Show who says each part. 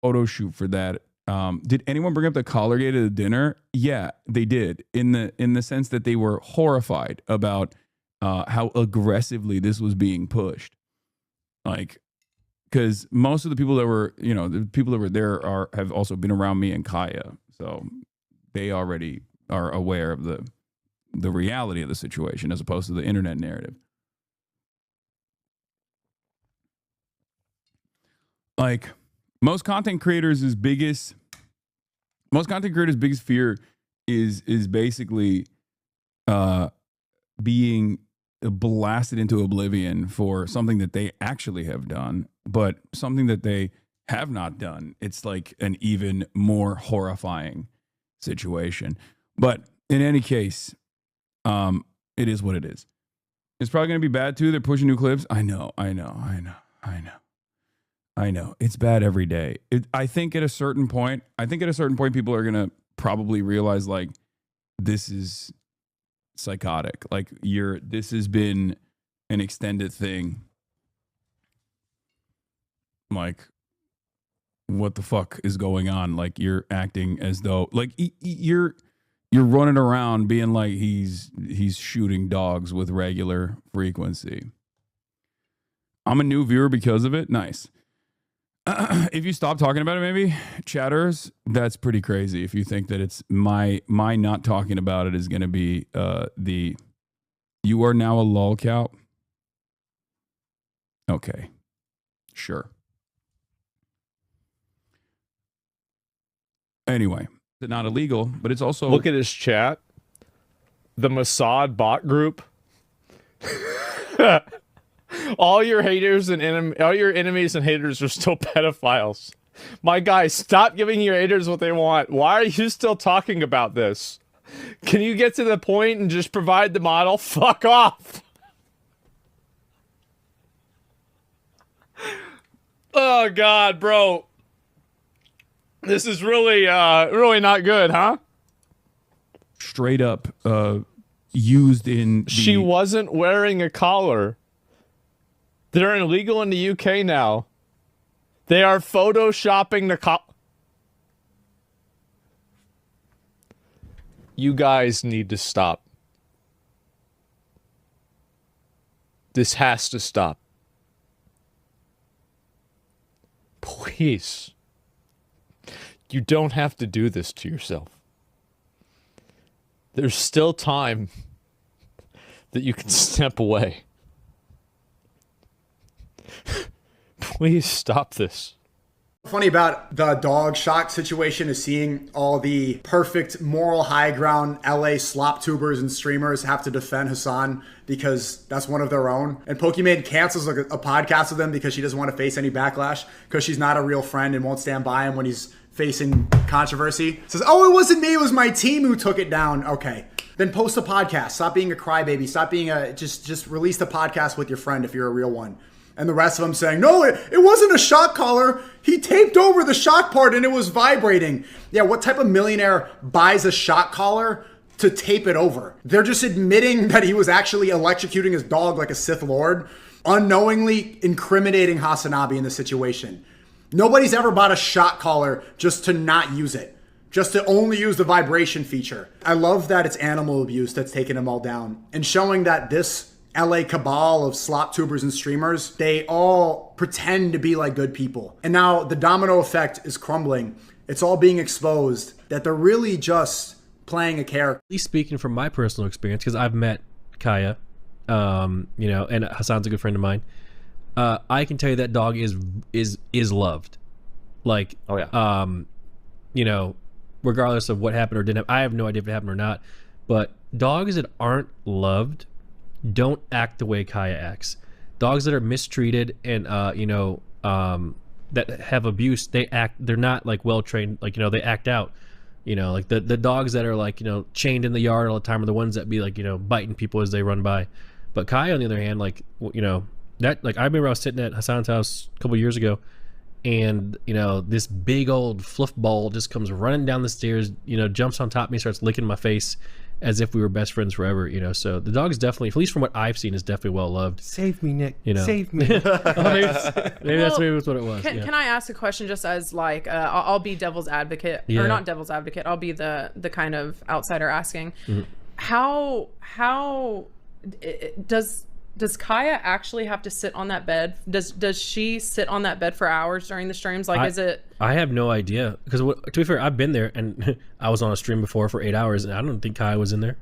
Speaker 1: photo shoot for that. Did anyone bring up the Collargate at the dinner? Yeah, they did. In the sense that they were horrified about how aggressively this was being pushed. Like, because most of the people that were, the people that were there have also been around me and Kaya, so they already are aware of the reality of the situation as opposed to the internet narrative. Like, most content creators' biggest fear is basically being blasted into oblivion for something that they actually have done, but something that they have not done. It's like an even more horrifying situation. But in any case, it is what it is. It's probably going to be bad too. They're pushing new clips. I know. It's bad every day. I think at a certain point, people are going to probably realize, like, this is psychotic. Like, this has been an extended thing. Like, what the fuck is going on? Like, you're acting as though, like, you're running around being like he's shooting dogs with regular frequency. I'm a new viewer because of it. Nice. If you stop talking about it, maybe, chatters, that's pretty crazy. If you think that it's my not talking about it is going to be you are now a lolcow. Okay, sure. Anyway, it's not illegal, but it's also...
Speaker 2: Look at his chat. The Mossad bot group. All your haters and all your enemies and haters are still pedophiles. My guy, stop giving your haters what they want. Why are you still talking about this? Can you get to the point and just provide the model? Fuck off. Oh God, bro. This is really not good, huh?
Speaker 1: Straight up used in...
Speaker 2: She wasn't wearing a collar. They're illegal in the UK now. They are photoshopping the collar. You guys need to stop. This has to stop. Please. You don't have to do this to yourself. There's still time that you can step away. Please stop this.
Speaker 3: Funny about the dog shock situation is seeing all the perfect moral high ground LA slop tubers and streamers have to defend Hasan because that's one of their own. And Pokimane cancels a podcast with him because she doesn't want to face any backlash because she's not a real friend and won't stand by him when he's facing controversy. Says, oh, it wasn't me, it was my team who took it down. Okay. Then post a podcast. Stop being a crybaby. Stop being just release the podcast with your friend if you're a real one. And the rest of them saying, no, it wasn't a shock collar. He taped over the shock part and it was vibrating. Yeah, what type of millionaire buys a shock collar to tape it over? They're just admitting that he was actually electrocuting his dog like a Sith Lord, unknowingly incriminating Hasanabi in the situation. Nobody's ever bought a shock collar just to not use it, just to only use the vibration feature. I love that it's animal abuse that's taking them all down and showing that this LA cabal of slop tubers and streamers, they all pretend to be like good people. And now the domino effect is crumbling. It's all being exposed that they're really just playing a character.
Speaker 4: At least speaking from my personal experience, because I've met Kaya, and Hasan's a good friend of mine. I can tell you that dog is loved. Like,
Speaker 2: oh yeah.
Speaker 4: Regardless of what happened or didn't happen, I have no idea if it happened or not. But dogs that aren't loved don't act the way Kaya acts. Dogs that are mistreated and that have abuse, they're not like well trained, like they act out. Like the dogs that are like chained in the yard all the time are the ones that be like biting people as they run by. But Kaya on the other hand, like that, like I remember I was sitting at Hasan's house a couple years ago, and this big old fluff ball just comes running down the stairs, jumps on top of me, starts licking my face, as if we were best friends forever, you know. So the dog is definitely, at least from what I've seen, is definitely well loved.
Speaker 5: Save me, Nick.
Speaker 4: You know.
Speaker 5: Save me.
Speaker 4: Maybe that's what it was.
Speaker 6: Can I ask a question just as like I'll be devil's advocate or not devil's advocate? I'll be the kind of outsider asking. How does Kaya actually have to sit on that bed? Does she sit on that bed for hours during the streams? Like, is it?
Speaker 4: I have no idea because to be fair, I've been there and I was on a stream before for 8 hours, and I don't think Kaya was in there.